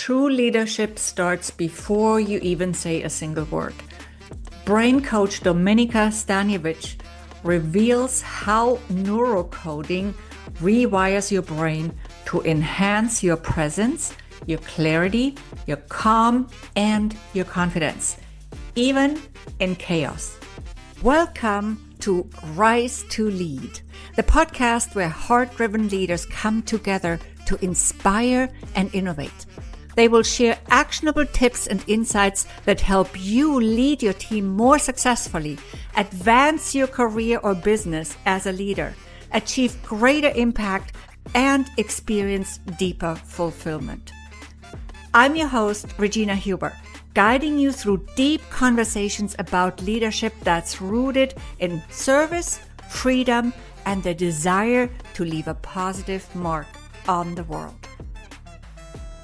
True leadership starts before you even say a single word. Brain coach Dominika Staniewicz reveals how neurocoding rewires your brain to enhance your presence, your clarity, your calm, and your confidence, even in chaos. Welcome to Rise to Lead, the podcast where heart-driven leaders come together to inspire and innovate. They will share actionable tips and insights that help you lead your team more successfully, advance your career or business as a leader, achieve greater impact, and experience deeper fulfillment. I'm your host, Regina Huber, guiding you through deep conversations about leadership that's rooted in service, freedom, and the desire to leave a positive mark on the world.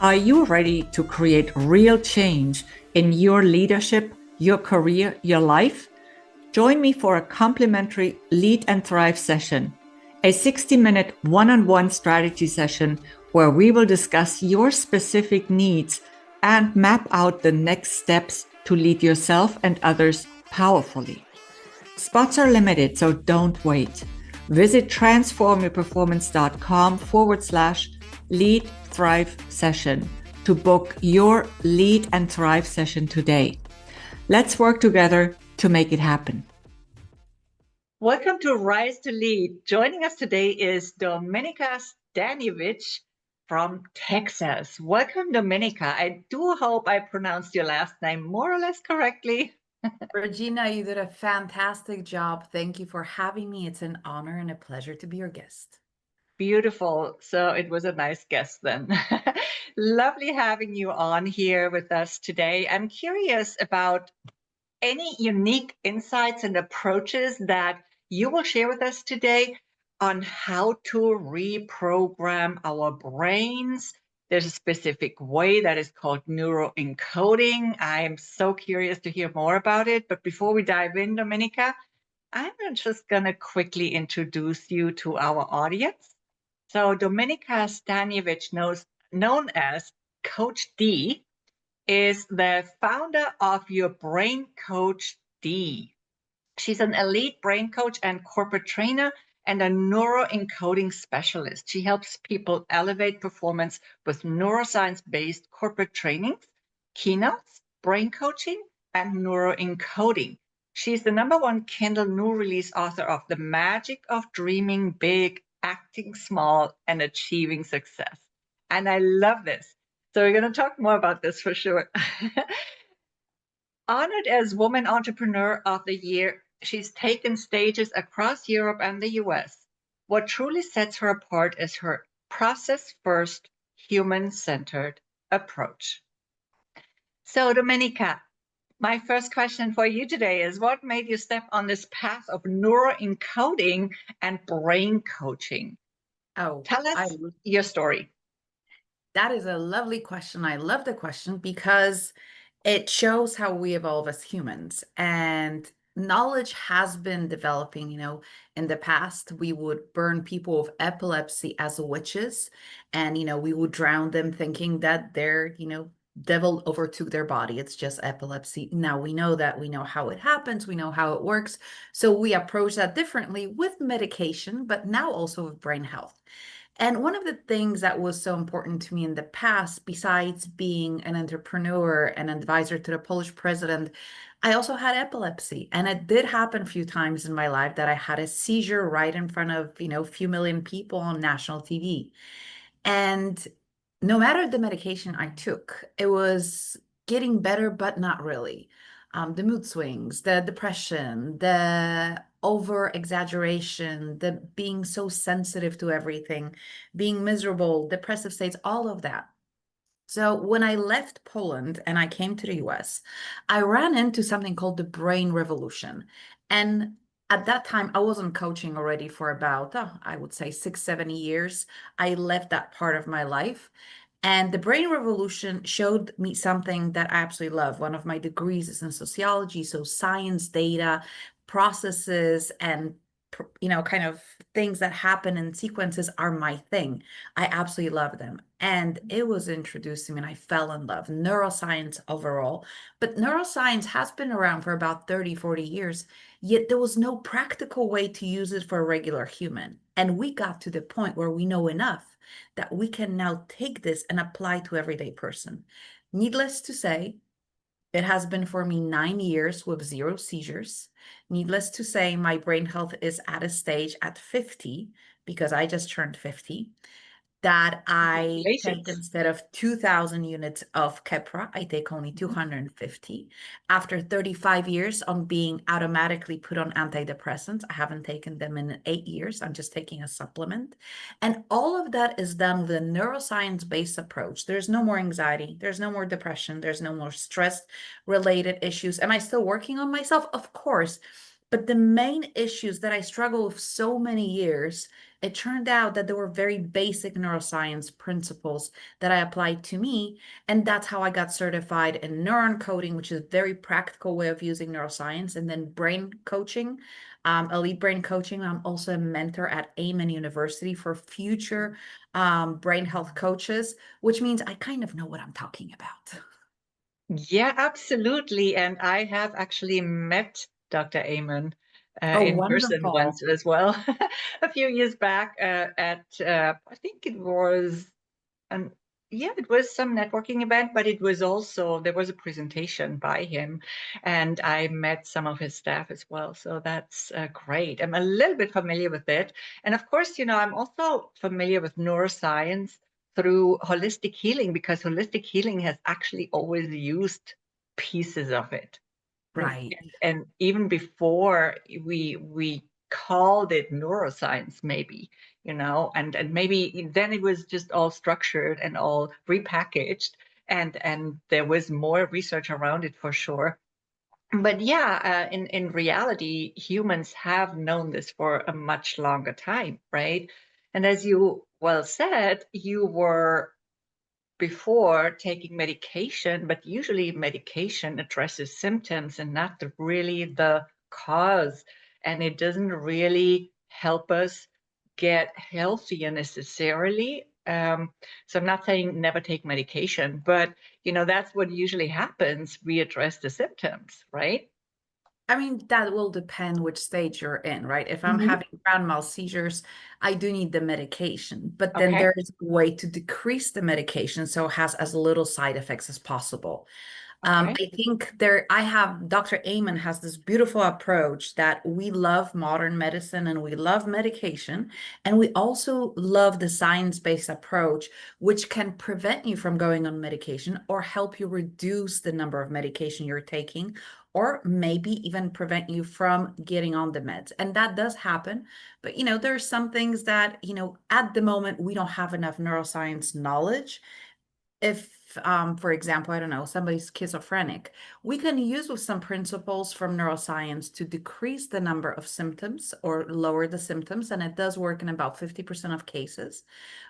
Are you ready to create real change in your leadership, your career, your life? Join me for a complimentary Lead and Thrive session, a 60-minute one-on-one strategy session where we will discuss your specific needs and map out the next steps to lead yourself and others powerfully. Spots are limited, so don't wait. Visit transformyourperformance.com/Lead Thrive session to book your Lead and Thrive session today. Let's work together to make it happen. Welcome to Rise to Lead. Joining us today is Dominika Staniewicz from Texas. Welcome, Dominika. I do hope I pronounced your last name more or less correctly. Regina, you did a fantastic job. Thank you for having me. It's an honor and a pleasure to be your guest. Beautiful. So it was a nice guest then. Lovely having you on here with us today. I'm curious about any unique insights and approaches that you will share with us today on how to reprogram our brains. There's a specific way that is called neuroencoding. I'm so curious to hear more about it. But before we dive in, Dominika, I'm just going to quickly introduce you to our audience. So Dominika Staniewicz, known as Coach D, is the founder of Your Brain Coach D. She's an elite brain coach and corporate trainer and a neuroencoding specialist. She helps people elevate performance with neuroscience-based corporate trainings, keynotes, brain coaching, and neuroencoding. She's the #1 Kindle new release author of The Magic of Dreaming Big, Acting Small, and Achieving Success. And I love this. So we're going to talk more about this for sure. Honored as Woman Entrepreneur of the Year, she's taken stages across Europe and the US. What truly sets her apart is her process-first, human-centered approach. So, Dominika, my first question for you today is, what made you step on this path of neuroencoding and brain coaching? Tell us your story. That is a lovely question. I love the question because it shows how we evolve as humans. And knowledge has been developing. In the past, we would burn people with epilepsy as witches, and, we would drown them thinking that they're, devil overtook their body. It's just epilepsy. Now we know that, we know how it happens, we know how it works. So we approach that differently with medication, but now also with brain health. And one of the things that was so important to me in the past, besides being an entrepreneur and advisor to the Polish president, I also had epilepsy. And it did happen a few times in my life that I had a seizure right in front of, a few million people on national TV. And no matter the medication I took, it was getting better, but not really. The mood swings, the depression, the over exaggeration, the being so sensitive to everything, being miserable, depressive states, all of that. So when I left Poland and I came to the US, I ran into something called the brain revolution. And at that time, I wasn't coaching already for about, I would say 6-7 years. I left that part of my life. And the brain revolution showed me something that I absolutely love. One of my degrees is in sociology, so science, data, processes, and kind of things that happen in sequences are my thing. I absolutely love them. And it was introduced to me and I fell in love. Neuroscience overall. But neuroscience has been around for about 30, 40 years, yet there was no practical way to use it for a regular human. And we got to the point where we know enough that we can now take this and apply to everyday person. Needless to say, it has been for me 9 years with 0 seizures. Needless to say, my brain health is at a stage at 50 because I just turned 50 that I take Congratulations. instead of 2,000 units of Keppra, I take only 250. After 35 years on being automatically put on antidepressants, I haven't taken them in 8 years. I'm just taking a supplement. And all of that is done with a neuroscience-based approach. There's no more anxiety. There's no more depression. There's no more stress-related issues. Am I still working on myself? Of course. But the main issues that I struggled with so many years, it turned out that there were very basic neuroscience principles that I applied to me. And that's how I got certified in neurocoding, which is a very practical way of using neuroscience, and then brain coaching, elite brain coaching. I'm also a mentor at Amen University for future brain health coaches, which means I kind of know what I'm talking about. Yeah, absolutely. And I have actually met Dr. Amen Oh, in person wonderful. once as well, a few years back at, I think it was, an, yeah, it was some networking event, but it was also, there was a presentation by him, and I met some of his staff as well. So that's great. I'm a little bit familiar with it. And of course, I'm also familiar with neuroscience through holistic healing, because holistic healing has actually always used pieces of it. Right. And even before we called it neuroscience, maybe, and maybe then it was just all structured and all repackaged, and there was more research around it for sure. But yeah, in reality, humans have known this for a much longer time, right? And as you well said, you were before taking medication, but usually medication addresses symptoms and not really the cause. And it doesn't really help us get healthier necessarily. So I'm not saying never take medication, but that's what usually happens. We address the symptoms, right? I mean, that will depend which stage you're in, right? If I'm Mm-hmm. having grand mal seizures, I do need the medication, but then Okay. there is a way to decrease the medication so it has as little side effects as possible. Okay. I think Dr. Amen has this beautiful approach that we love modern medicine and we love medication. And we also love the science-based approach, which can prevent you from going on medication or help you reduce the number of medication you're taking, or maybe even prevent you from getting on the meds. And that does happen. But, there's some things that, at the moment, we don't have enough neuroscience knowledge. If for example, I don't know, somebody's schizophrenic, we can use with some principles from neuroscience to decrease the number of symptoms or lower the symptoms, and it does work in about 50% of cases.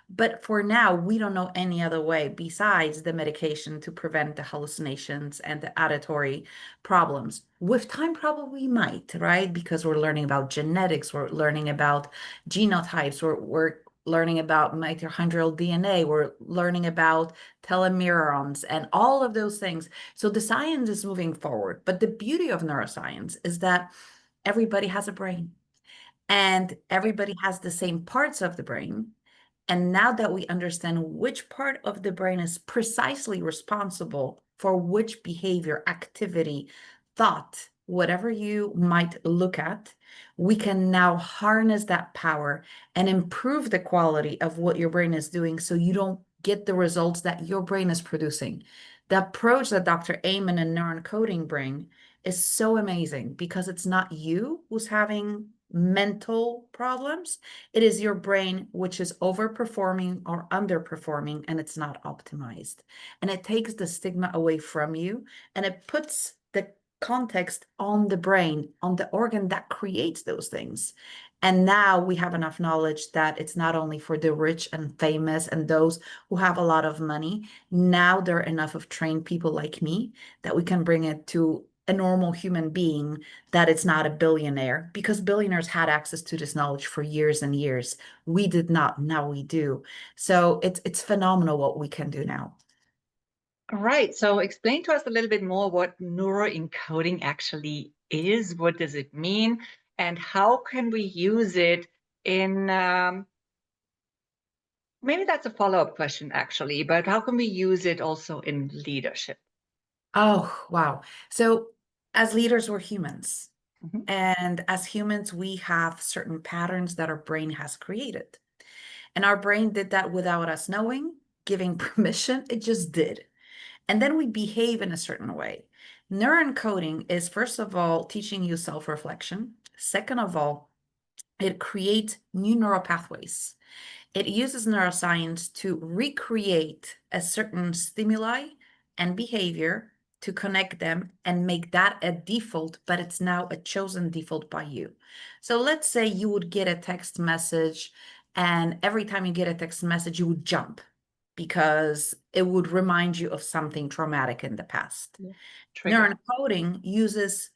But for now, we don't know any other way besides the medication to prevent the hallucinations and the auditory problems. With time, probably we might, right? Because we're learning about genetics, we're learning about genotypes, we're learning about mitochondrial DNA, we're learning about telomerons and all of those things. So the science is moving forward. But the beauty of neuroscience is that everybody has a brain and everybody has the same parts of the brain. And now that we understand which part of the brain is precisely responsible for which behavior, activity, thought, whatever you might look at, we can now harness that power and improve the quality of what your brain is doing so you don't get the results that your brain is producing. The approach that Dr. Amen and neurocoding bring is so amazing because it's not you who's having mental problems. It is your brain which is overperforming or underperforming, and it's not optimized. And it takes the stigma away from you and it puts the context on the brain, on the organ that creates those things. And now we have enough knowledge that it's not only for the rich and famous and those who have a lot of money. Now there are enough of trained people like me that we can bring it to a normal human being that it's not a billionaire, because billionaires had access to this knowledge for years and years. We did not, now we do. So it's phenomenal what we can do now. All right. So explain to us a little bit more what neuroencoding actually is. What does it mean? And how can we use it in, maybe that's a follow-up question actually, but how can we use it also in leadership? Oh, wow. So as leaders, we're humans. Mhm. And as humans, we have certain patterns that our brain has created. And our brain did that without us knowing, giving permission. It just did. And then we behave in a certain way. Neuroencoding is, first of all, teaching you self-reflection. Second of all, it creates new neural pathways. It uses neuroscience to recreate a certain stimuli and behavior to connect them and make that a default, but it's now a chosen default by you. So let's say you would get a text message, and every time you get a text message, you would jump because it would remind you of something traumatic in the past. Yeah. Trigger. Neuroencoding uses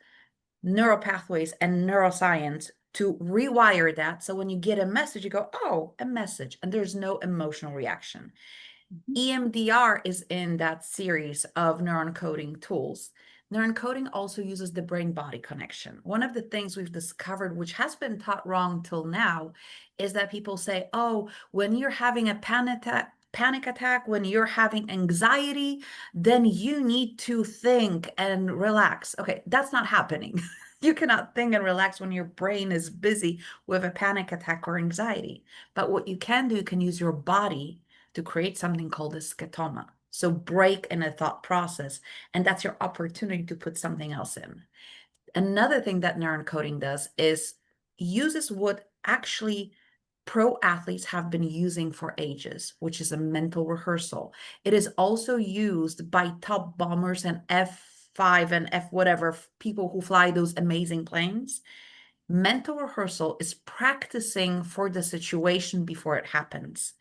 neural pathways and neuroscience to rewire that. So when you get a message, you go, oh, a message, and there's no emotional reaction. EMDR is in that series of neuroencoding tools. Neuroencoding also uses the brain-body connection. One of the things we've discovered, which has been taught wrong till now, is that people say, oh, when you're having a panic attack, when you're having anxiety, then you need to think and relax. Okay, that's not happening. You cannot think and relax when your brain is busy with a panic attack or anxiety. But what you can do, you can use your body to create something called a scotoma. So break in a thought process, and that's your opportunity to put something else in. Another thing that neuroencoding does is uses what actually pro athletes have been using for ages, which is a mental rehearsal. It is also used by top bombers and F5 and F whatever people who fly those amazing planes. Mental rehearsal is practicing for the situation before it happens.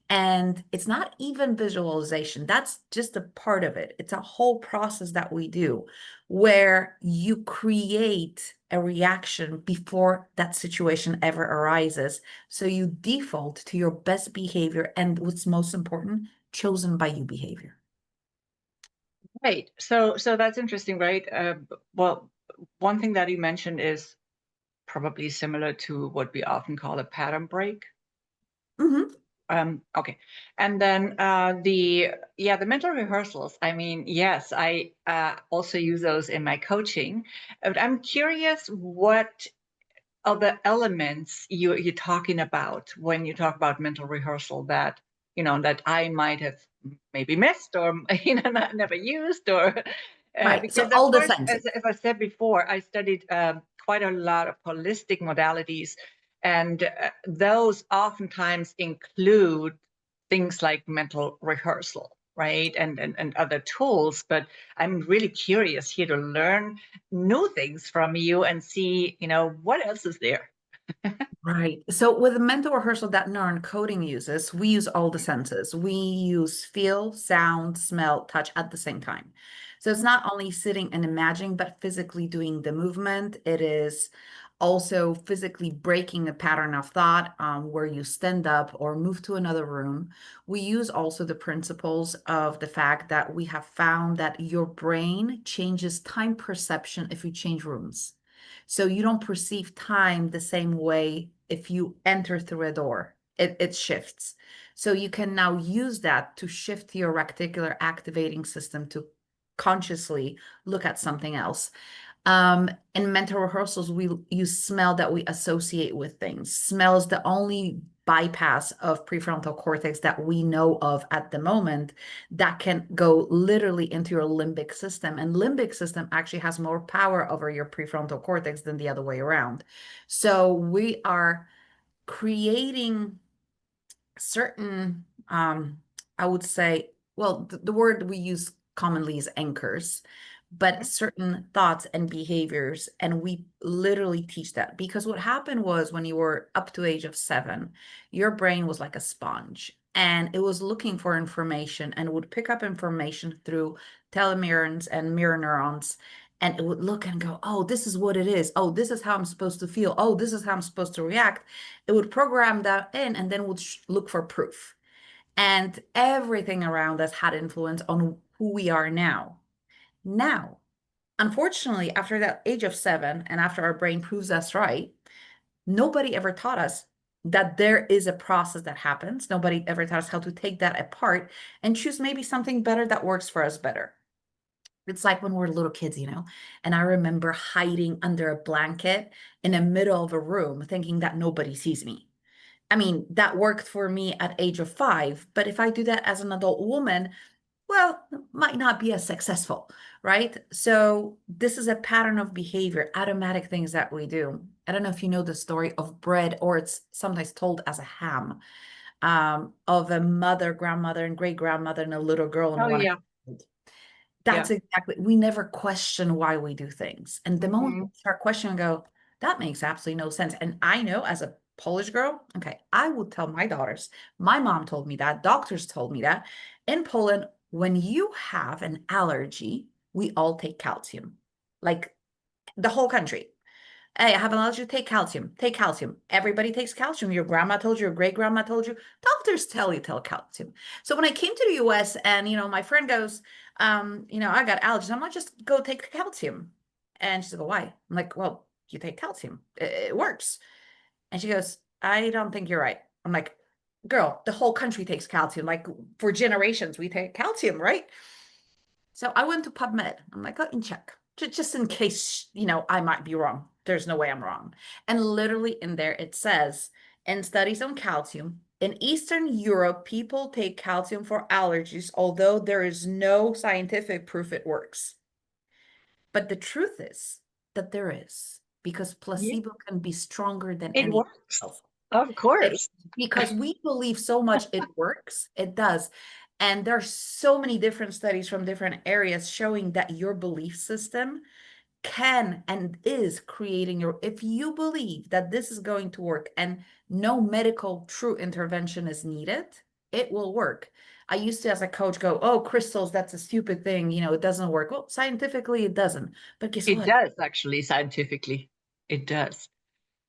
And it's not even visualization. That's just a part of it. It's a whole process that we do where you create a reaction before that situation ever arises. So you default to your best behavior and what's most important, chosen by you behavior. Right. So that's interesting, right? Well, one thing that you mentioned is probably similar to what we often call a pattern break. Mm-hmm. Okay. And then the mental rehearsals. I mean, yes, I also use those in my coaching. But I'm curious what other elements you're talking about when you talk about mental rehearsal that that I might have maybe missed or never used or Right. because So of all the course, senses. as I said before, I studied quite a lot of holistic modalities, and those oftentimes include things like mental rehearsal, right, and other tools. But I'm really curious here to learn new things from you and see, what else is there. Right. So with the mental rehearsal that neuroencoding uses, we use all the senses. We use feel, sound, smell, touch at the same time. So it's not only sitting and imagining, but physically doing the movement. It is also physically breaking a pattern of thought where you stand up or move to another room. We use also the principles of the fact that we have found that your brain changes time perception if you change rooms. So you don't perceive time the same way if you enter through a door. It shifts. So you can now use that to shift your reticular activating system to consciously look at something else. In mental rehearsals, we use smell that we associate with things. Smell is the only bypass of prefrontal cortex that we know of at the moment that can go literally into your limbic system. And limbic system actually has more power over your prefrontal cortex than the other way around. So we are creating certain, I would say, well, the word we use commonly is anchors, but certain thoughts and behaviors. And we literally teach that because what happened was when you were up to age of 7, your brain was like a sponge and it was looking for information and would pick up information through telomeres and mirror neurons. and it would look and go, oh, this is what it is. Oh, this is how I'm supposed to feel. Oh, this is how I'm supposed to react. It would program that in and then would look for proof. And everything around us had influence on who we are now. Now, unfortunately, after that age of 7 and after our brain proves us right, nobody ever taught us that there is a process that happens. Nobody ever taught us how to take that apart and choose maybe something better that works for us better. It's like when we're little kids, and I remember hiding under a blanket in the middle of a room thinking that nobody sees me. I mean, that worked for me at age of 5, but if I do that as an adult woman, well, might not be as successful, right? So this is a pattern of behavior, automatic things that we do. I don't know if you know the story of bread, or it's sometimes told as a ham, of a mother, grandmother, and great grandmother, and a little girl and Oh, one. yeah. That's exactly, we never question why we do things. And the moment we start questioning, go, that makes absolutely no sense. And I know as a Polish girl, okay, I would tell my daughters, my mom told me that, doctors told me that. In Poland, when you have an allergy, we all take calcium, like the whole country. Hey, I have an allergy, take calcium, take calcium. Everybody takes calcium. Your grandma told you, your great grandma told you, doctors tell you, take calcium. So when I came to the US and, my friend goes, I got allergies. I'm like, just go take calcium. And she said, well, why? I'm like, well, you take calcium. It works. And she goes, I don't think you're right. I'm like, girl, the whole country takes calcium. Like for generations, we take calcium, right? So I went to PubMed. I'm like, let me check. Just in case, I might be wrong. There's no way I'm wrong. And literally in there, it says, in studies on calcium, in Eastern Europe, people take calcium for allergies, although there is no scientific proof it works. But the truth is that there is, because placebo can be stronger than It anything works. else. Of course. Because we believe so much it works, it does. And there's so many different studies from different areas showing that your belief system can and is creating if you believe that this is going to work and no medical true intervention is needed, it will work. I used to, as a coach, go, oh, crystals, that's a stupid thing. It doesn't work. Well, scientifically, it doesn't. But guess It what? does, actually, scientifically. It does.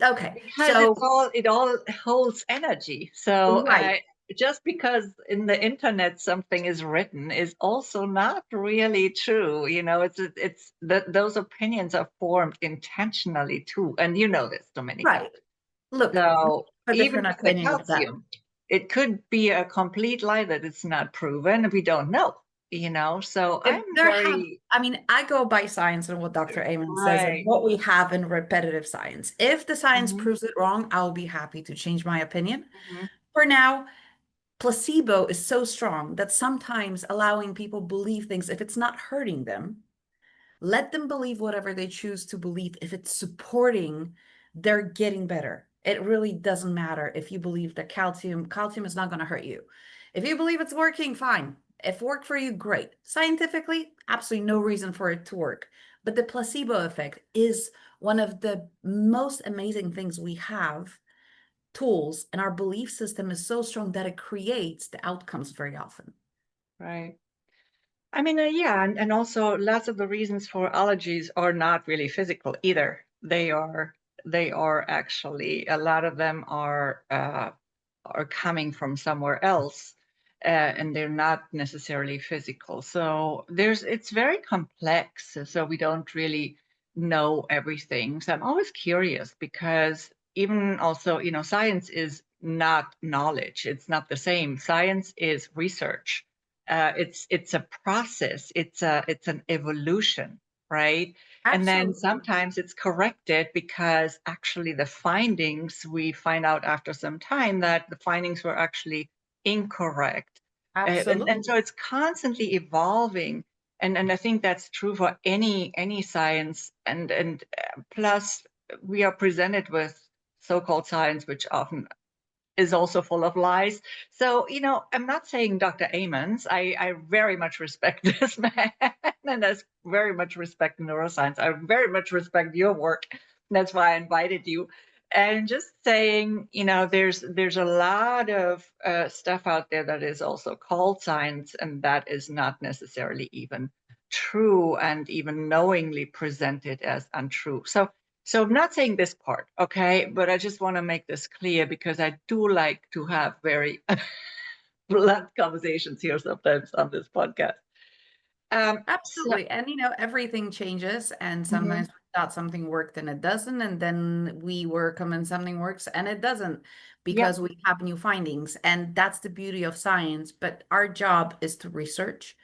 Okay. Because So, it all holds energy. So right. just because in the internet something is written is also not really true. It's that those opinions are formed intentionally too. And you know this, Dominika. Right. Look, So a even different with the opinion of that. calcium, it could be a complete lie that it's not proven. We don't know, So I'm very I go by science and what Dr. Amen says and right. what we have in repetitive science. If the science Mhm, proves it wrong, I'll be happy to change my opinion. mhm. For now, placebo is so strong that sometimes allowing people believe things, if it's not hurting them, let them believe whatever they choose to believe. If it's supporting their getting better, it really doesn't matter if you believe that calcium is not going to hurt you. If you believe it's working, fine. If it worked for you, great. Scientifically, absolutely no reason for it to work. But the placebo effect is one of the most amazing things we have, tools, and our belief system is so strong that it creates the outcomes very often. Right. Yeah, and also lots of the reasons for allergies are not really physical either. They are actually, a lot of them are coming from somewhere else, and they're not necessarily physical. So it's very complex. So we don't really know everything. So I'm always curious because even also, science is not knowledge. It's not the same. Science is research. It's a process. It's an evolution, right? And then Absolutely. sometimes it's corrected because actually the findings, we find out after some time that the findings were actually incorrect. And so it's constantly evolving. And I think that's true for any science. And plus we are presented with so-called science, which often is also full of lies. So, I'm not saying Dr. Amons. I very much respect this man, and I very much respect neuroscience. I very much respect your work. That's why I invited you. And just saying, there's a lot of stuff out there that is also called science, and that is not necessarily even true and even knowingly presented as untrue. So I'm not saying this part, okay? But I just want to make this clear because I do like to have very blunt conversations here sometimes on this podcast. Absolutely. And everything changes, and Mhm. sometimes we thought something worked and it doesn't, and then we work and something works and it doesn't Yeah, because we have new findings. And that's the beauty of science. But our job is to research,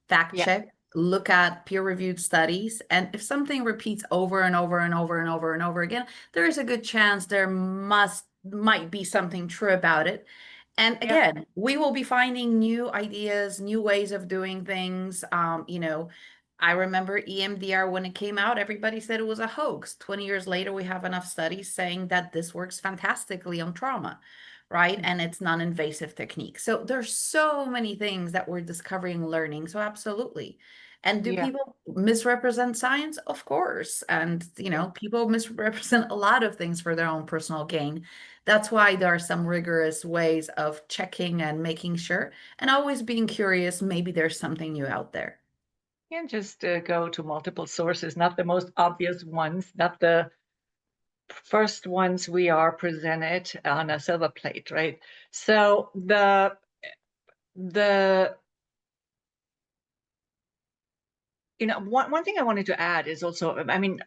fact yeah, check, look at peer-reviewed studies, and if something repeats over and over and over and over and over again, there is a good chance there might be something true about it. And yeah, again, we will be finding new ideas, new ways of doing things. I remember EMDR when it came out, everybody said it was a hoax. 20 years later, we have enough studies saying that this works fantastically on trauma, right? And it's non-invasive technique. So there's so many things that we're discovering, learning. So absolutely. And do yeah, people misrepresent science? Of course. And, yeah. people misrepresent a lot of things for their own personal gain. That's why there are some rigorous ways of checking and making sure, and always being curious. Maybe there's something new out there. And just go to multiple sources, not the most obvious ones, not the first ones we are presented on a silver plate, right? So the one thing I wanted to add is also, I mean,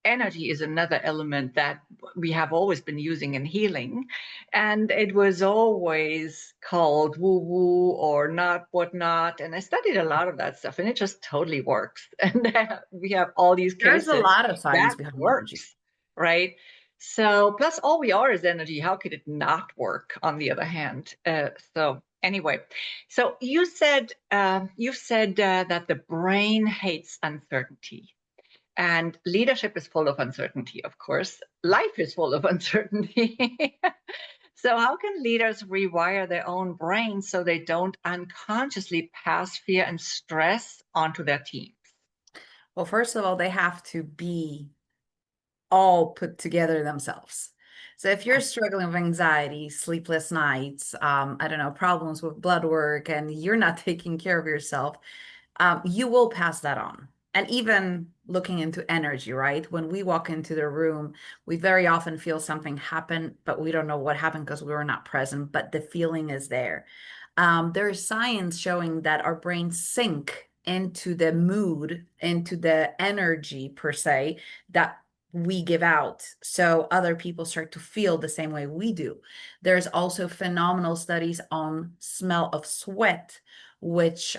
energy is another element that we have always been using in healing. And it was always called woo woo or not whatnot. And I studied a lot of that stuff and it just totally works. And we have all these There's a cases lot of science that behind energy. works, right? So, plus all we are is energy. How could it not work on the other hand? So, anyway, so you said that the brain hates uncertainty. And leadership is full of uncertainty, of course. Life is full of uncertainty. So, how can leaders rewire their own brains so they don't unconsciously pass fear and stress onto their teams? Well, first of all, they have to be all put together themselves. So if you're struggling with anxiety, sleepless nights, I don't know, problems with blood work, and you're not taking care of yourself, you will pass that on. And even looking into energy, right? When we walk into the room, we very often feel something happen, but we don't know what happened because we were not present, but the feeling is there. There is science showing that our brains sync into the mood, into the energy per se, that we give out. So other people start to feel the same way we do. There's also phenomenal studies on smell of sweat, which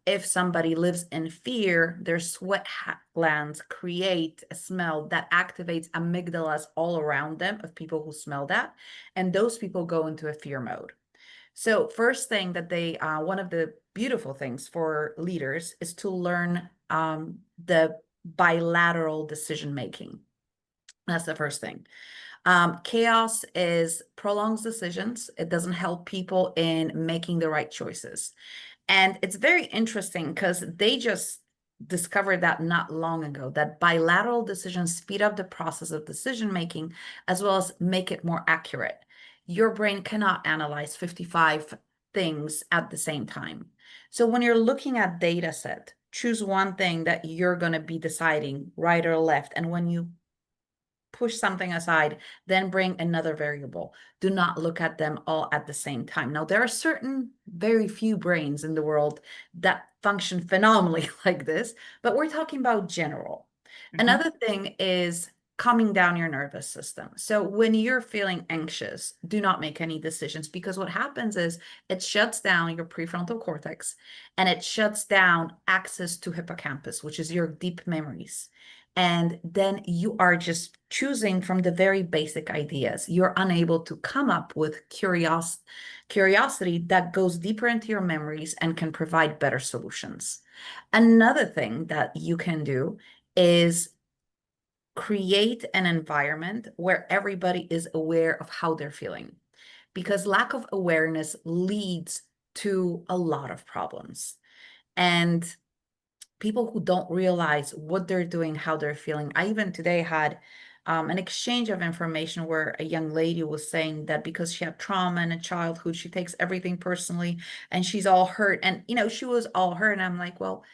if somebody lives in fear, their sweat glands create a smell that activates amygdalas all around them of people who smell that. And those people go into a fear mode. So first thing that one of the beautiful things for leaders is to learn the bilateral decision making. That's the first thing. Chaos prolongs decisions. It doesn't help people in making the right choices. And it's very interesting because they just discovered that not long ago, that bilateral decisions speed up the process of decision making as well as make it more accurate. Your brain cannot analyze 55 things at the same time. So when you're looking at data set, choose one thing that you're going to be deciding right or left. And when you push something aside, then bring another variable. Do not look at them all at the same time. Now, there are very few brains in the world that function phenomenally like this, but we're talking about general. Mhm. Another thing is calming down your nervous system. So when you're feeling anxious, do not make any decisions because what happens is it shuts down your prefrontal cortex and it shuts down access to hippocampus, which is your deep memories. And then you are just choosing from the very basic ideas. You're unable to come up with curiosity that goes deeper into your memories and can provide better solutions. Another thing that you can do is create an environment where everybody is aware of how they're feeling, because lack of awareness leads to a lot of problems. And people who don't realize what they're doing, how they're feeling. I even today had an exchange of information where a young lady was saying that because she had trauma in a childhood, she takes everything personally and she's all hurt. And, she was all hurt. And I'm like, well,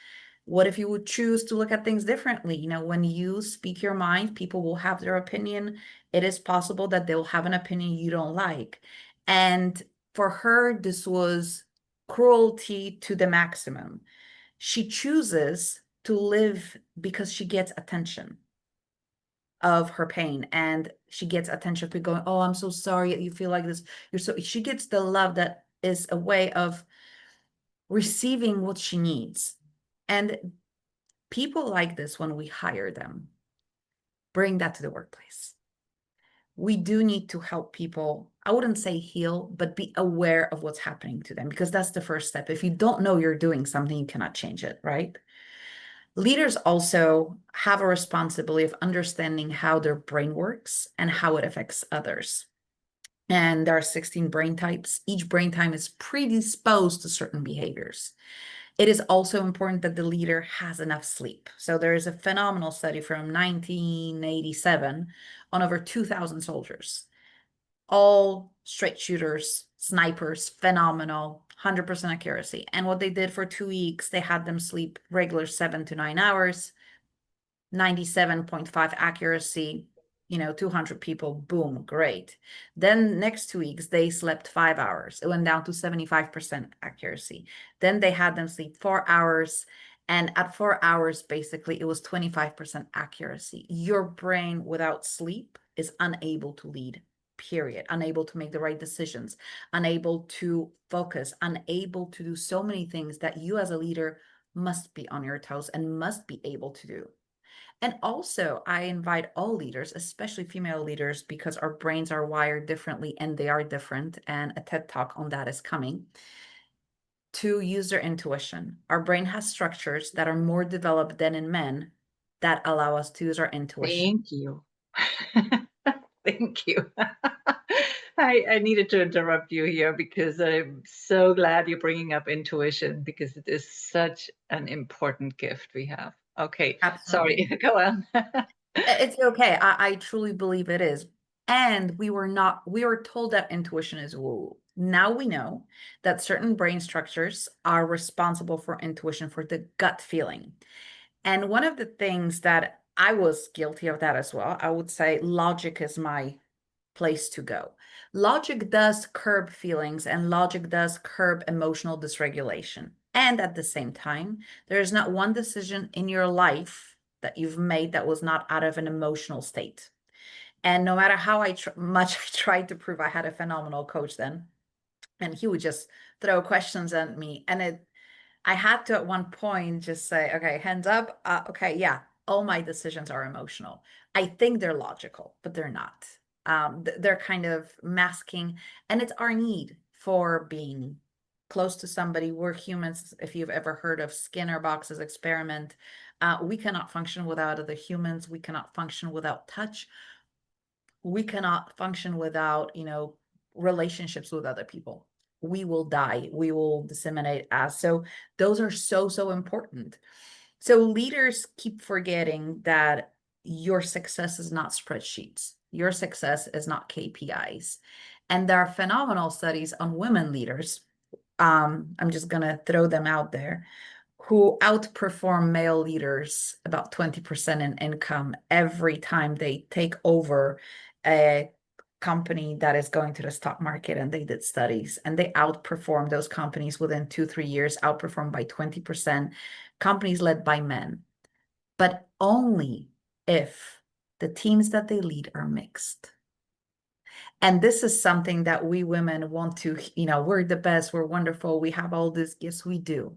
what if you would choose to look at things differently? When you speak your mind, people will have their opinion. It is possible that they'll have an opinion you don't like. And for her, this was cruelty to the maximum. She chooses to live because she gets attention of her pain, and she gets attention to going, oh, I'm so sorry you feel like this. She gets the love that is a way of receiving what she needs. And people like this, when we hire them, bring that to the workplace. We do need to help people, I wouldn't say heal, but be aware of what's happening to them, because that's the first step. If you don't know you're doing something, you cannot change it, right? Leaders also have a responsibility of understanding how their brain works and how it affects others. And there are 16 brain types. Each brain type is predisposed to certain behaviors. It is also important that the leader has enough sleep. So there is a phenomenal study from 1987 on over 2,000 soldiers, all straight shooters, snipers, phenomenal, 100% accuracy. And what they did for 2 weeks, they had them sleep regular 7 to 9 hours, 97.5 accuracy, 200 people, boom, great. Then next 2 weeks, they slept 5 hours. It went down to 75% accuracy. Then they had them sleep 4 hours. And at 4 hours, basically, it was 25% accuracy. Your brain without sleep is unable to lead, period. Unable to make the right decisions, unable to focus, unable to do so many things that you as a leader must be on your toes and must be able to do. And also, I invite all leaders, especially female leaders, because our brains are wired differently and they are different, and a TED Talk on that is coming, to use their intuition. Our brain has structures that are more developed than in men that allow us to use our intuition. Thank you. Thank you. I needed to interrupt you here because I'm so glad you're bringing up intuition, because it is such an important gift we have. Okay, Absolutely. sorry, go on. It's okay. I truly believe it is. And we were told that intuition is woo. Now we know that certain brain structures are responsible for intuition, for the gut feeling. And one of the things that I was guilty of that as well, I would say logic is my place to go. Logic does curb feelings and logic does curb emotional dysregulation. And at the same time, there is not one decision in your life that you've made that was not out of an emotional state. And no matter how much I tried to prove, I had a phenomenal coach then, and he would just throw questions at me, and I had to at one point just say, okay, hands up. Okay, yeah, all my decisions are emotional. I think they're logical, but they're not. They're kind of masking, and it's our need for being close to somebody. We're humans. If you've ever heard of Skinner Box's experiment, we cannot function without other humans. We cannot function without touch. We cannot function without, relationships with other people. We will die. We will disseminate as. So those are so, so important. So leaders keep forgetting that your success is not spreadsheets. Your success is not KPIs. And there are phenomenal studies on women leaders. I'm just going to throw them out there, who outperform male leaders about 20% in income every time they take over a company that is going to the stock market. And they did studies, and they outperform those companies within 2-3 years, outperformed by 20%, companies led by men, but only if the teams that they lead are mixed. And this is something that we women want to, we're the best, we're wonderful, we have all these gifts, we do.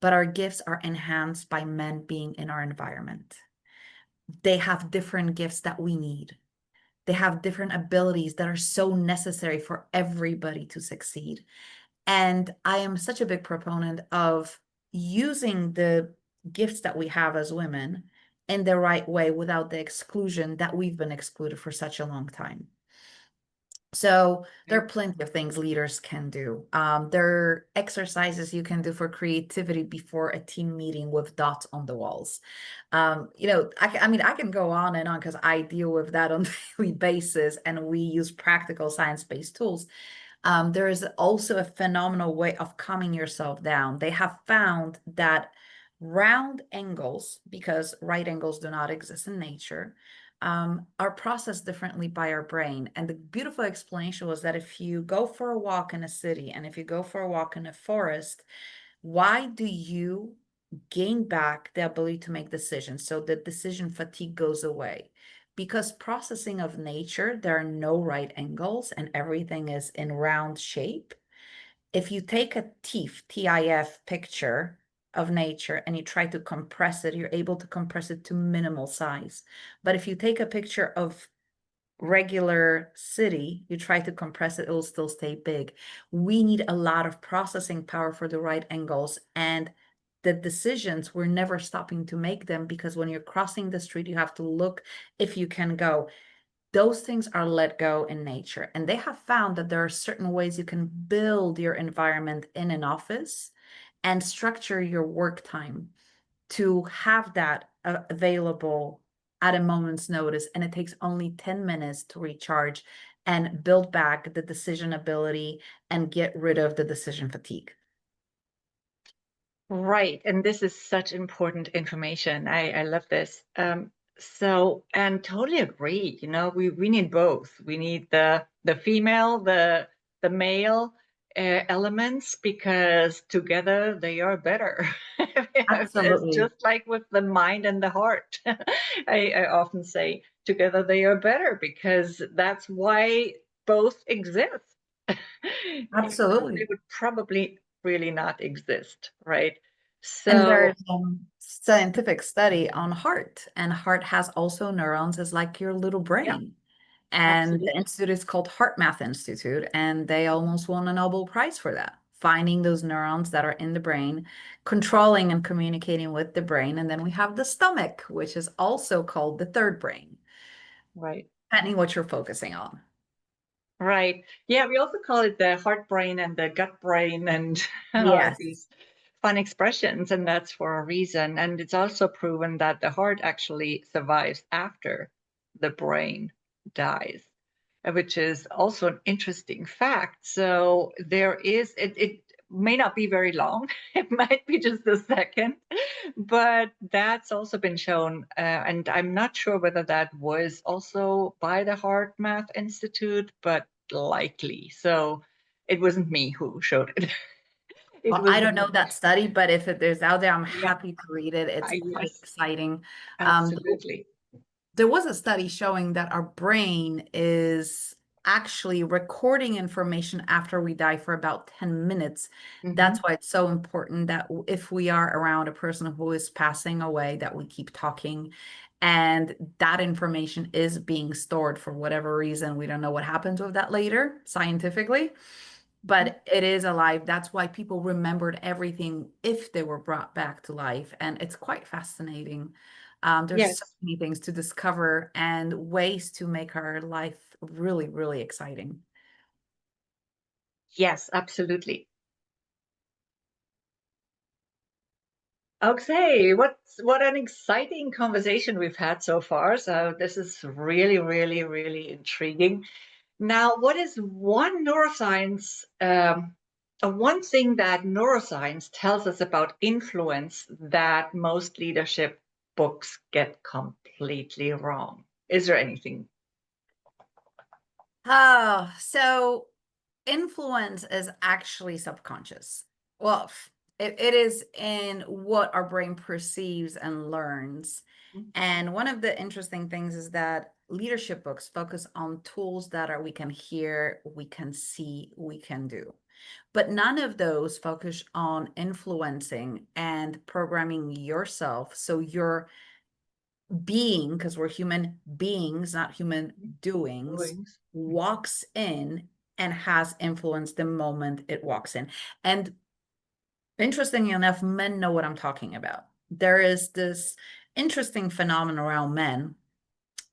But our gifts are enhanced by men being in our environment. They have different gifts that we need. They have different abilities that are so necessary for everybody to succeed. And I am such a big proponent of using the gifts that we have as women in the right way without the exclusion that we've been excluded for such a long time. So there are plenty of things leaders can do. There are exercises you can do for creativity before a team meeting with dots on the walls. I mean, I can go on and on because I deal with that on a daily basis, and we use practical science-based tools. There is also a phenomenal way of calming yourself down. They have found that round angles, because right angles do not exist in nature, are processed differently by our brain. And the beautiful explanation was that if you go for a walk in a city and if you go for a walk in a forest, why do you gain back the ability to make decisions? So the decision fatigue goes away. Because processing of nature, there are no right angles and everything is in round shape. If you take a TIF picture of nature and you try to compress it, you're able to compress it to minimal size. But if you take a picture of regular city, you try to compress it, it will still stay big. We need a lot of processing power for the right angles, and the decisions, we're never stopping to make them, because when you're crossing the street, you have to look if you can go. Those things are let go in nature. And they have found that there are certain ways you can build your environment in an office and structure your work time to have that available at a moment's notice. And it takes only 10 minutes to recharge and build back the decision ability and get rid of the decision fatigue. Right. And this is such important information. I love this. And totally agree. We need both. We need the female, the male elements, because together they are better. It's Absolutely. just like with the mind and the heart. I often say together they are better, because that's why both exist. If not, they Absolutely. would probably really not exist, right? And So, there's scientific study on heart, and heart has also neurons, as like your little yeah, brain. And the absolutely. institute is called Heart Math Institute, and they almost won a Nobel Prize for that, finding those neurons that are in the brain, controlling and communicating with the brain. And then we have the stomach, which is also called the third brain, Right. depending what you're focusing on. Right. Yeah, we also call it the heart brain and the gut brain, and Yes. these fun expressions, and that's for a reason. And it's also proven that the heart actually survives after the brain dies, which is also an interesting fact. So it may not be very long, it might be just a second, but that's also been shown. And I'm not sure whether that was also by the Heart Math Institute, but likely. So it wasn't me who showed it. It Well, was, I don't know that study, but if it is out there, I'm yeah, happy to read it. It's quite yes, exciting. Um, absolutely. there was a study showing that our brain is actually recording information after we die for about 10 minutes. Hmm. That's why it's so important that if we are around a person who is passing away, that we keep talking. And that information is being stored for whatever reason. We don't know what happens with that later scientifically, but it is alive. That's why people remembered everything if they were brought back to life. And it's quite fascinating. There's so Yes, many things to discover and ways to make our life really, really exciting. yes, absolutely. Okay, what an exciting conversation we've had so far. So this is really, really, really intriguing. Now, what is one thing that neuroscience tells us about influence that most leadership books get completely wrong? Is there anything? Oh, so influence is actually subconscious. Well, it is in what our brain perceives and learns. And one of the interesting things is that leadership books focus on tools that are we can hear, we can see, we can do. But none of those focus on influencing and programming yourself. So your being, because we're human beings, not human doings, Doings. walks in and has influence the moment it walks in. And interestingly enough, men know what I'm talking about. There is this interesting phenomenon around men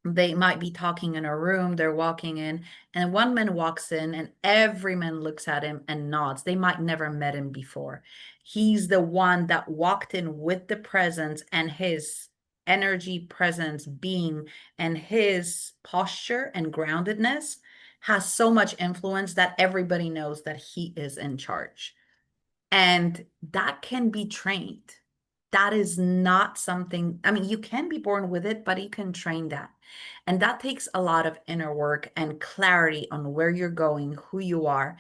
They might be talking in a room, they're walking in, and one man walks in and every man looks at him and nods. They might never met him before. He's the one that walked in with the presence, and his energy, presence, being, and his posture and groundedness has so much influence that everybody knows that he is in charge. And that can be trained. That is not something, I mean, you can be born with it, but you can train that. And that takes a lot of inner work and clarity on where you're going, who you are.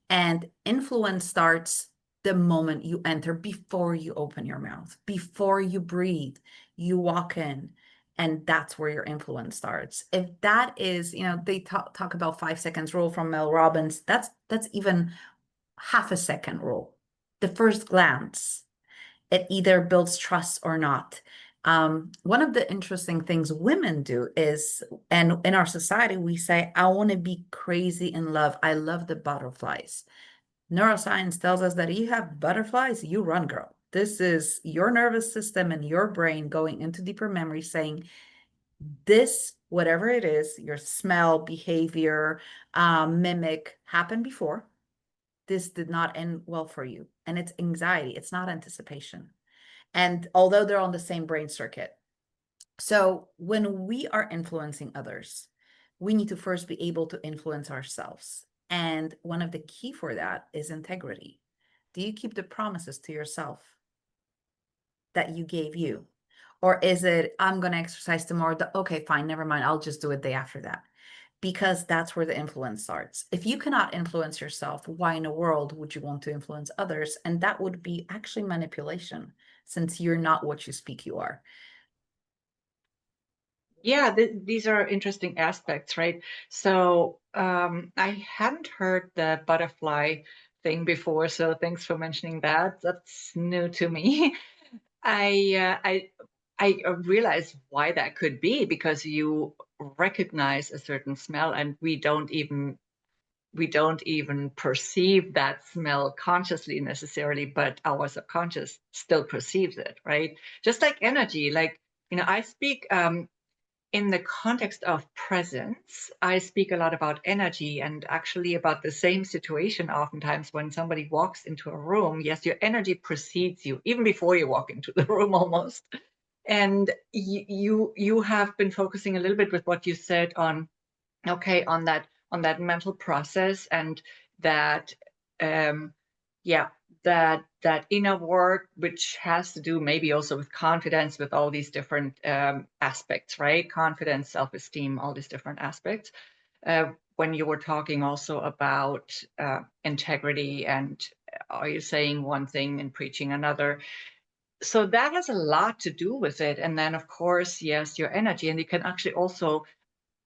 And influence starts the moment you enter, before you open your mouth, before you breathe, you walk in. And that's where your influence starts. If that is, they talk about 5 seconds rule from Mel Robbins. That's even half a second rule. The first glance, it either builds trust or not. One of the interesting things women do is, and in our society, we say, I want to be crazy in love. I love the butterflies. Neuroscience tells us that you have butterflies, you run, girl. This is your nervous system and your brain going into deeper memory saying, this, whatever it is, your smell, behavior, mimic, happened before. This did not end well for you. And it's anxiety, it's not anticipation. And although they're on the same brain circuit. So when we are influencing others, we need to first be able to influence ourselves. And one of the key for that is integrity. Do you keep the promises to yourself that you gave you? Or is it, I'm going to exercise tomorrow. Okay, fine, never mind. I'll just do it day after that. Because that's where the influence starts. If you cannot influence yourself, why in the world would you want to influence others? And that would be actually manipulation, since you're not what you speak you are. Yeah, these are interesting aspects, right? So I hadn't heard the butterfly thing before, so thanks for mentioning that. That's new to me. I realized why that could be, because you recognize a certain smell and we don't even perceive that smell consciously necessarily, but our subconscious still perceives it, right? Just like energy, like, I speak in the context of presence, I speak a lot about energy, and actually about the same situation oftentimes when somebody walks into a room. Yes, your energy precedes you even before you walk into the room almost. And you have been focusing a little bit with what you said on, okay, on that mental process, and that yeah, that inner work, which has to do maybe also with confidence, with all these different aspects, right? Confidence, self-esteem, all these different aspects. When you were talking also about integrity, and are you saying one thing and preaching another? So that has a lot to do with it. And then, of course, yes, your energy, and you can actually also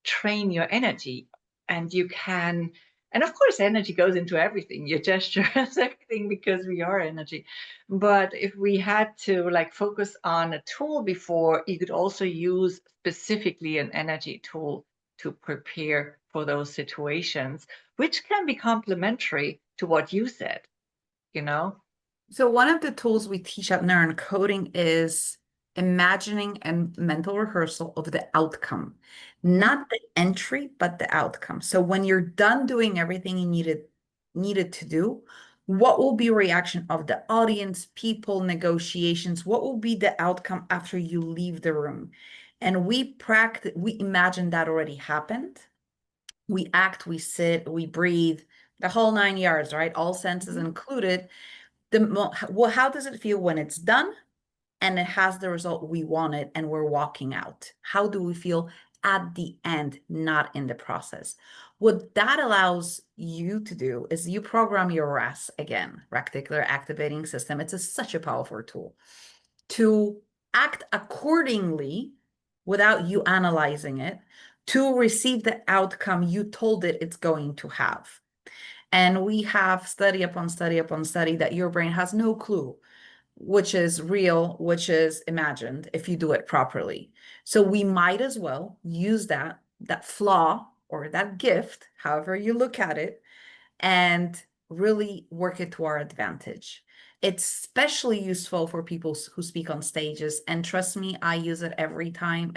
train your energy, and you can, and of course energy goes into everything, your gestures, everything, because we are energy. But if we had to like focus on a tool before, you could also use specifically an energy tool to prepare for those situations, which can be complementary to what you said, you know. So one of the tools we teach at Neurocoding is imagining and mental rehearsal of the outcome, not the entry, but the outcome. So when you're done doing everything you needed to do, what will be reaction of the audience, people, negotiations? What will be the outcome after you leave the room? And we imagine that already happened. We act, we sit, we breathe, the whole 9 yards, right? All senses included. How does it feel when it's done and it has the result we wanted and we're walking out? How do we feel at the end, not in the process? What that allows you to do is you program your RAS again, reticular activating system. It's such a powerful tool to act accordingly without you analyzing it, to receive the outcome you told it it's going to have. And we have study upon study upon study that your brain has no clue which is real, which is imagined, if you do it properly. So we might as well use that flaw or that gift, however you look at it, and really work it to our advantage. It's especially useful for people who speak on stages. And trust me, I use it every time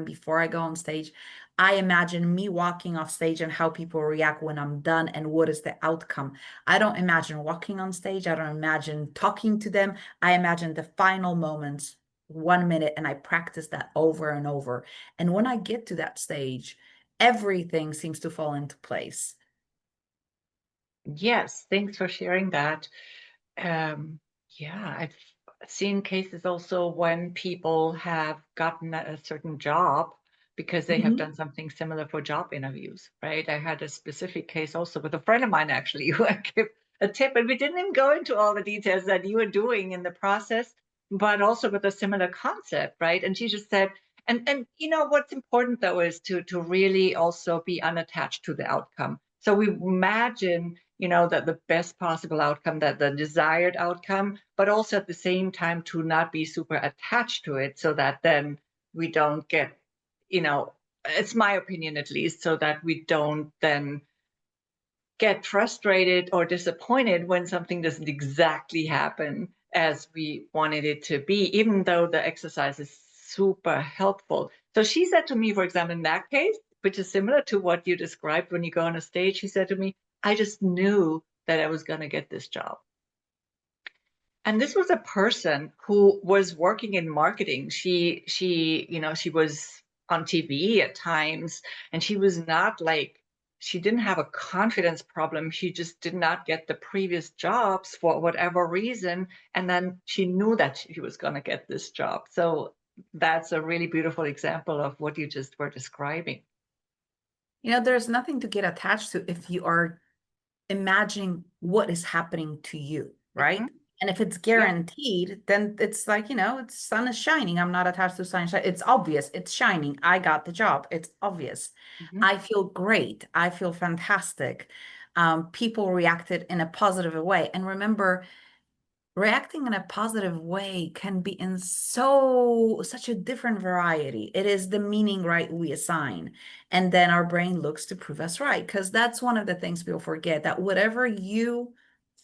before I go on stage. I imagine me walking off stage and how people react when I'm done and what is the outcome. I don't imagine walking on stage. I don't imagine talking to them. I imagine the final moments, 1 minute, and I practice that over and over. And when I get to that stage, everything seems to fall into place. Yes, thanks for sharing that. Yeah, I've seen cases also when people have gotten a certain job because they have done something similar for job interviews, right? I had a specific case also with a friend of mine actually who I gave a tip, and we didn't even go into all the details that you were doing in the process, but also with a similar concept, right? And she just said, and you know what's important though is to really also be unattached to the outcome. So we imagine, you know, that the best possible outcome, that the desired outcome, but also at the same time to not be super attached to it, so that then we don't get, you know, it's my opinion at least, so that we don't then get frustrated or disappointed when something doesn't exactly happen as we wanted it to be, even though the exercise is super helpful. So she said to me, for example, in that case, which is similar to what you described when you go on a stage, she said to me, I just knew that I was going to get this job. And this was a person who was working in marketing. You know, she was on TV at times, and she was not like, she didn't have a confidence problem. She just did not get the previous jobs for whatever reason. And then she knew that she was going to get this job. So that's a really beautiful example of what you just were describing. You know, there's nothing to get attached to if you are imagining what is happening to you, right? Mhm. And if it's Yeah. guaranteed, then it's like, you know, it's sun is shining. I'm not attached to sunshine. It's obvious. It's shining. I got the job. It's obvious. Mhm. I feel great. I feel fantastic. People reacted in a positive way. And remember, reacting in a positive way can be in such a different variety. It is the meaning, right, we assign, and then our brain looks to prove us right, because that's one of the things people forget, that whatever you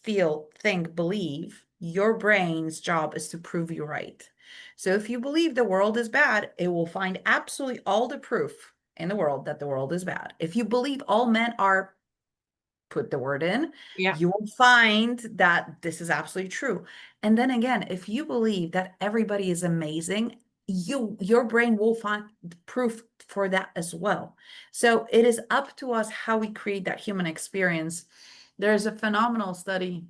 feel, think, believe, your brain's job is to prove you right. So if you believe the world is bad, it will find absolutely all the proof in the world that the world is bad. If you believe all men are, put the word in, Yeah. you will find that this is absolutely true. And then again, if you believe that everybody is amazing, your brain will find proof for that as well. So it is up to us how we create that human experience. There's a phenomenal study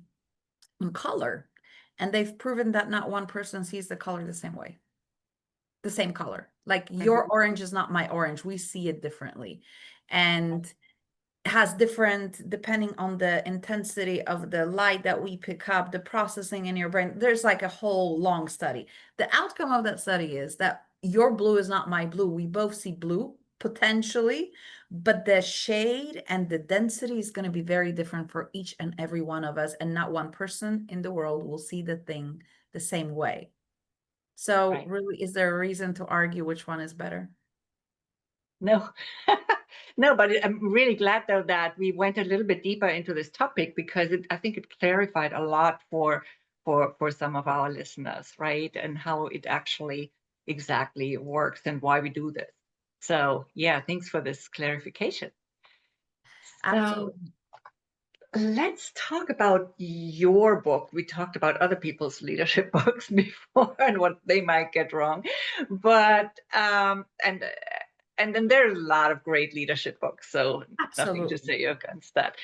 in color, and they've proven that not one person sees the color the same way, the same color. Like your Mhm. orange is not my orange. We see it differently. And has different, depending on the intensity of the light that we pick up, the processing in your brain. There's like a whole long study. The outcome of that study is that your blue is not my blue. We both see blue potentially, but the shade and the density is going to be very different for each and every one of us, and not one person in the world will see the thing the same way. So Right. really, is there a reason to argue which one is better? No, no, but I'm really glad though that we went a little bit deeper into this topic, because I think it clarified a lot for some of our listeners, right? And how it actually exactly works and why we do this. So yeah, thanks for this clarification. So Absolutely. let's talk about your book. We talked about other people's leadership books before and what they might get wrong, but and then there's a lot of great leadership books, so nothing to Absolutely. say against that.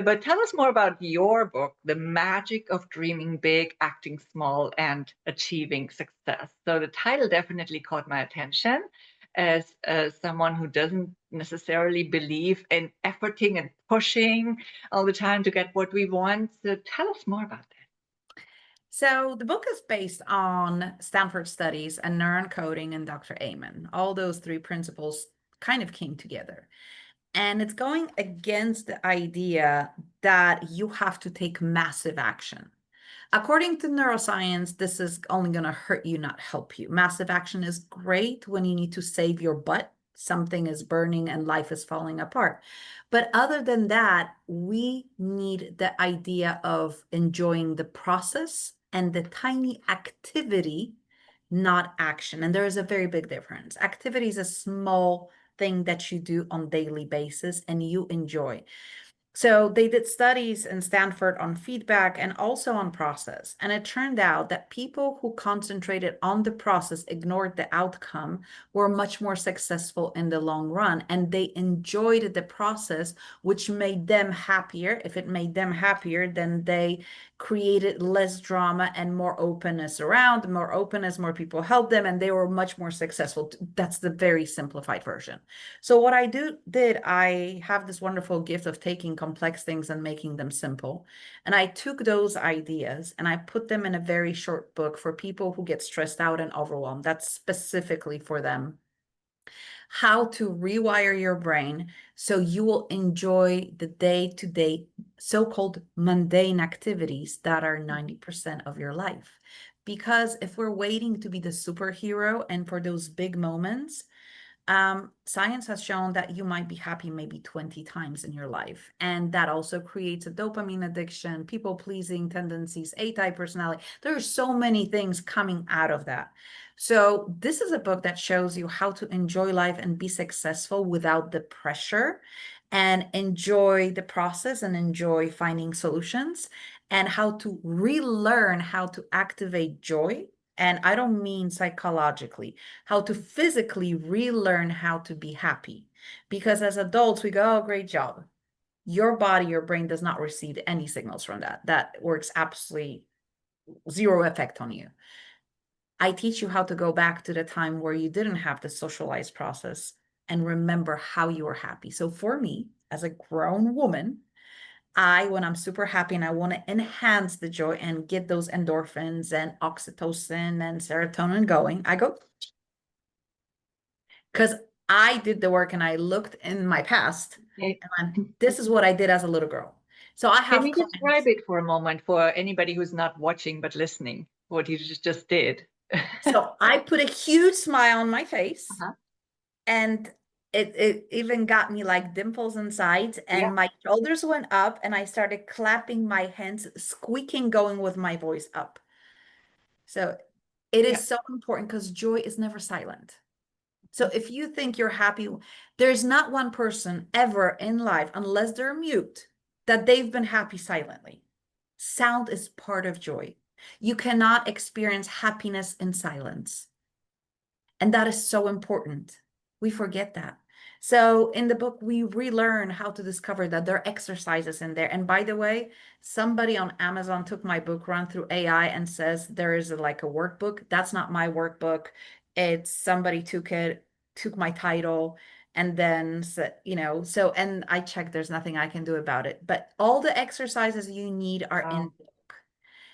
But tell us more about your book, The Magic of Dreaming Big, Acting Small, and Achieving Success. So the title definitely caught my attention as someone who doesn't necessarily believe in efforting and pushing all the time to get what we want. So tell us more about that. So the book is based on Stanford studies and neurocoding and Dr. Amen. All those three principles kind of came together. And it's going against the idea that you have to take massive action. According to neuroscience, this is only going to hurt you, not help you. Massive action is great when you need to save your butt. Something is burning and life is falling apart. But other than that, we need the idea of enjoying the process and the tiny activity, not action. And there is a very big difference. Activity is a small thing that you do on daily basis and you enjoy. So they did studies in Stanford on feedback and also on process. And it turned out that people who concentrated on the process, ignored the outcome, were much more successful in the long run. And they enjoyed the process, which made them happier. If it made them happier, then they created less drama and more openness around. More openness, more people helped them, and they were much more successful. That's the very simplified version. So what I I have this wonderful gift of taking complex things and making them simple. And I took those ideas and I put them in a very short book for people who get stressed out and overwhelmed. That's specifically for them. How to rewire your brain so you will enjoy the day-to-day so-called mundane activities that are 90% of your life. Because if we're waiting to be the superhero and for those big moments, science has shown that you might be happy maybe 20 times in your life. And that also creates a dopamine addiction, people-pleasing tendencies, A-type personality. There are so many things coming out of that. So this is a book that shows you how to enjoy life and be successful without the pressure, and enjoy the process and enjoy finding solutions, and how to relearn how to activate joy. And I don't mean psychologically, how to physically relearn how to be happy. Because as adults, we go, oh, great job. Your body, your brain does not receive any signals from that. That works absolutely zero effect on you. I teach you how to go back to the time where you didn't have the socialized process and remember how you were happy. So for me, as a grown woman, when I'm super happy and I want to enhance the joy and get those endorphins and oxytocin and serotonin going, I go, because I did the work and I looked in my past Okay. and this is what I did as a little girl. So I have Can you describe it for a moment for anybody who's not watching but listening, what you just did? So I put a huge smile on my face, Uh-huh. and it even got me like dimples inside, and Yeah. my shoulders went up and I started clapping my hands, squeaking, going with my voice up. So it Yeah. is so important because joy is never silent. So if you think you're happy, there's not one person ever in life, unless they're mute, that they've been happy silently. Sound is part of joy. You cannot experience happiness in silence. And that is so important. We forget that. So in the book, we relearn how to discover that there are exercises in there. And by the way, somebody on Amazon took my book, run through AI, and says there is like a workbook. That's not my workbook. It's somebody took my title, and then and I checked, there's nothing I can do about it. But all the exercises you need are in Wow. the book.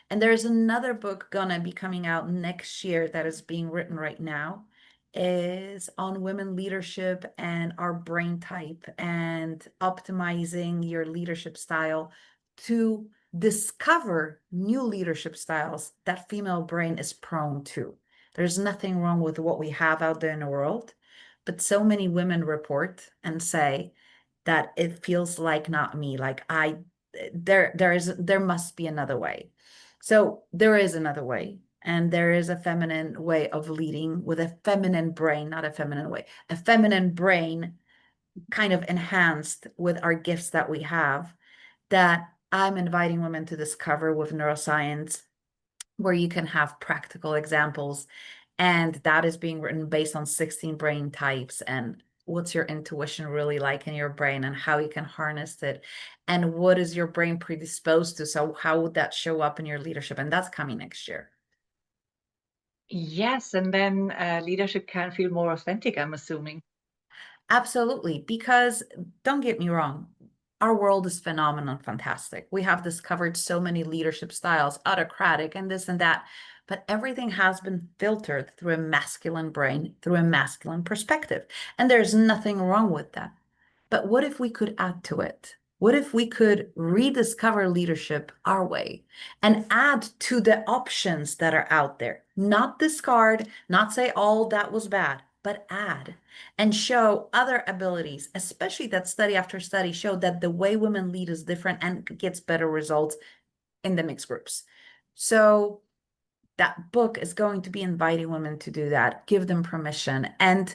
And there's another book gonna be coming out next year that is being written right now, is on women leadership and our brain type and optimizing your leadership style to discover new leadership styles that female brain is prone to. There's nothing wrong with what we have out there in the world, but so many women report and say that it feels like not me, like there must be another way. So there is another way. And there is a feminine way of leading with a feminine brain, not a feminine way, a feminine brain kind of enhanced with our gifts that we have, that I'm inviting women to discover with neuroscience, where you can have practical examples. And that is being written based on 16 brain types and what's your intuition really like in your brain and how you can harness it. And what is your brain predisposed to? So how would that show up in your leadership? And that's coming next year. Yes, and then leadership can feel more authentic, I'm assuming. Absolutely. Because don't get me wrong, our world is phenomenal, fantastic. We have discovered so many leadership styles, autocratic and this and that, but everything has been filtered through a masculine brain, through a masculine perspective. And there's nothing wrong with that. But what if we could add to it? What if we could rediscover leadership our way and add to the options that are out there? Not discard, not say all that was bad, but add and show other abilities, especially that study after study showed that the way women lead is different and gets better results in the mixed groups. So that book is going to be inviting women to do that, give them permission. And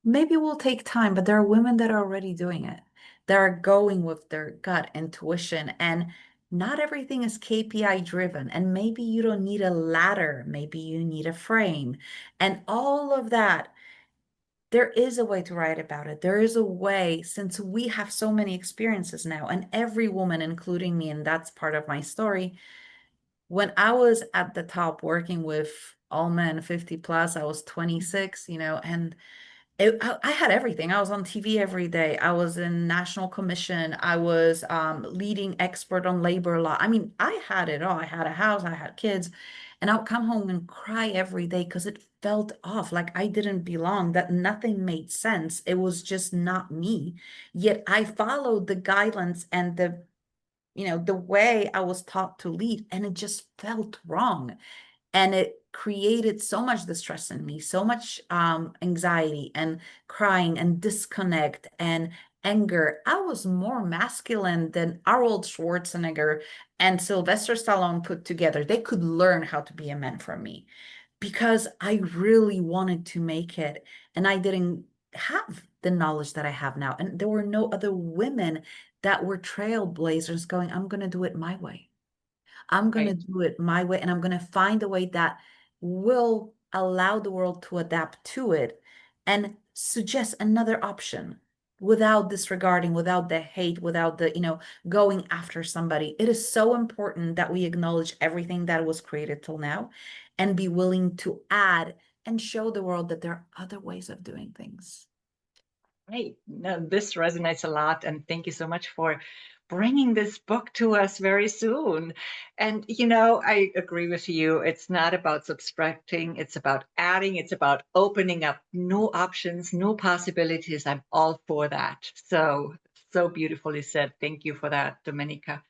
maybe it will take time, but there are women that are already doing it. That are going with their gut intuition. And not everything is KPI driven. And maybe you don't need a ladder. Maybe you need a frame. And all of that, there is a way to write about it. There is a way, since we have so many experiences now, and every woman, including me, and that's part of my story. When I was at the top working with all men 50 plus, I was 26, and I had everything. I was on TV every day. I was in national commission. I was leading expert on labor law. I mean, I had it all. I had a house, I had kids, and I would come home and cry every day because it felt off, like I didn't belong, that nothing made sense. It was just not me. Yet I followed the guidelines and the way I was taught to lead, and it just felt wrong. And it created so much distress in me, so much anxiety and crying and disconnect and anger. I was more masculine than Arnold Schwarzenegger and Sylvester Stallone put together. They could learn how to be a man from me because I really wanted to make it, and I didn't have the knowledge that I have now. And there were no other women that were trailblazers going, I'm going to do it my way. I'm going to Right. do it my way, and I'm going to find a way that will allow the world to adapt to it and suggest another option without disregarding, without the hate, without the going after somebody. It is so important that we acknowledge everything that was created till now and be willing to add and show the world that there are other ways of doing things. Right. No, this resonates a lot. And thank you so much for bringing this book to us very soon. And, I agree with you. It's not about subtracting, it's about adding, it's about opening up new options, new possibilities. I'm all for that. So beautifully said. Thank you for that, Dominika.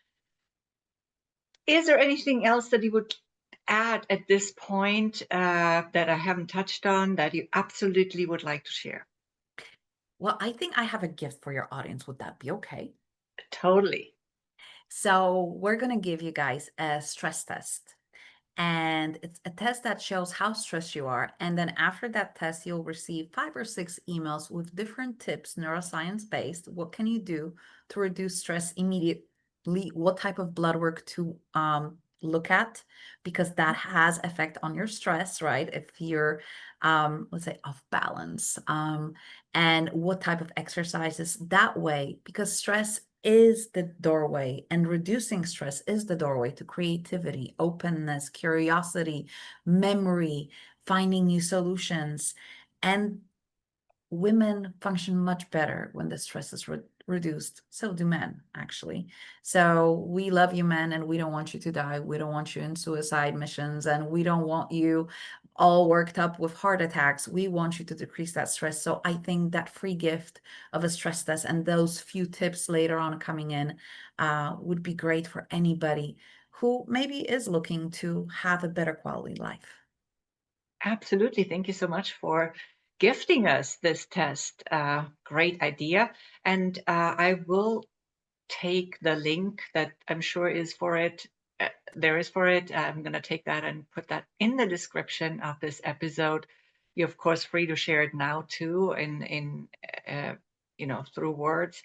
Is there anything else that you would add at this point that I haven't touched on that you absolutely would like to share? Well, I think I have a gift for your audience. Would that be okay? Totally. So we're going to give you guys a stress test. And it's a test that shows how stressed you are. And then after that test, you'll receive 5 or 6 emails with different tips, neuroscience-based. What can you do to reduce stress immediately? What type of blood work to look at? Because that has effect on your stress, right? If you're, let's say, off balance. And what type of exercises that way? Because stress is the doorway, and reducing stress is the doorway to creativity, openness, curiosity, memory, finding new solutions. And women function much better when the stress is reduced. So do men, actually. So we love you, men, and we don't want you to die. We don't want you in suicide missions, and we don't want you all worked up with heart attacks. We want you to decrease that stress. So I think that free gift of a stress test and those few tips later on coming in would be great for anybody who maybe is looking to have a better quality life. Absolutely. Thank you so much for gifting us this test. Great idea. And I will take the link that I'm sure is for it. There is for it. I'm going to take that and put that in the description of this episode. You're of course free to share it now too, in through words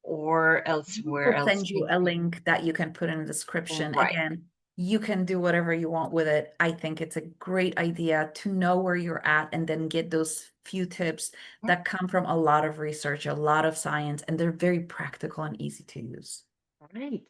or elsewhere We'll else. send you a link that you can put in the description. Right. Again, you can do whatever you want with it. I think it's a great idea to know where you're at and then get those few tips that come from a lot of research, a lot of science, and they're very practical and easy to use. Right.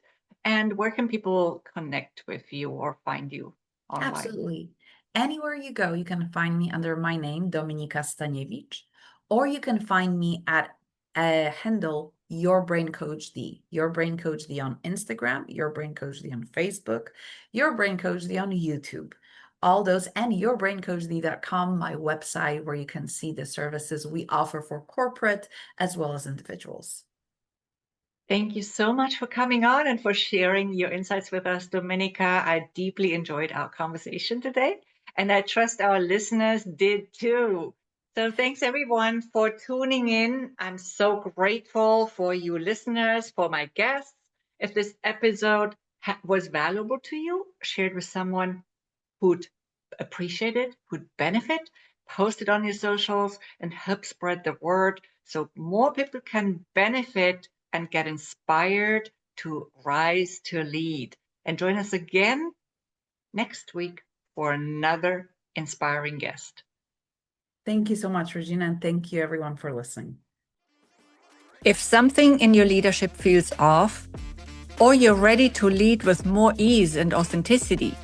And where can people connect with you or find you online? Absolutely. Anywhere you go, you can find me under my name, Dominika Staniewicz, or you can find me at a handle, Your Brain Coach D. Your Brain Coach D on Instagram, Your Brain Coach D on Facebook, Your Brain Coach D on YouTube. All those, and yourbraincoachd.com, my website, where you can see the services we offer for corporate as well as individuals. Thank you so much for coming on and for sharing your insights with us, Dominika. I deeply enjoyed our conversation today, and I trust our listeners did too. So thanks everyone for tuning in. I'm so grateful for you listeners, for my guests. If this episode was valuable to you, share it with someone who'd appreciate it, who'd benefit, post it on your socials and help spread the word so more people can benefit and get inspired to rise to lead. And join us again next week for another inspiring guest. Thank you so much, Regina, and thank you everyone for listening. If something in your leadership feels off, or you're ready to lead with more ease and authenticity,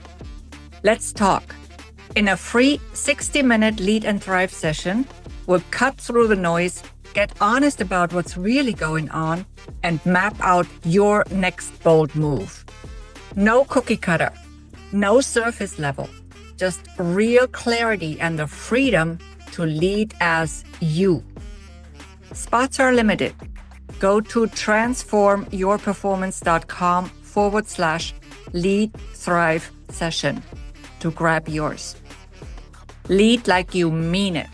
let's talk. In a free 60-minute Lead and Thrive session, we'll cut through the noise, get honest about what's really going on, and map out your next bold move. No cookie cutter, no surface level, just real clarity and the freedom to lead as you. Spots are limited. Go to transformyourperformance.com/Lead Thrive session to grab yours. Lead like you mean it.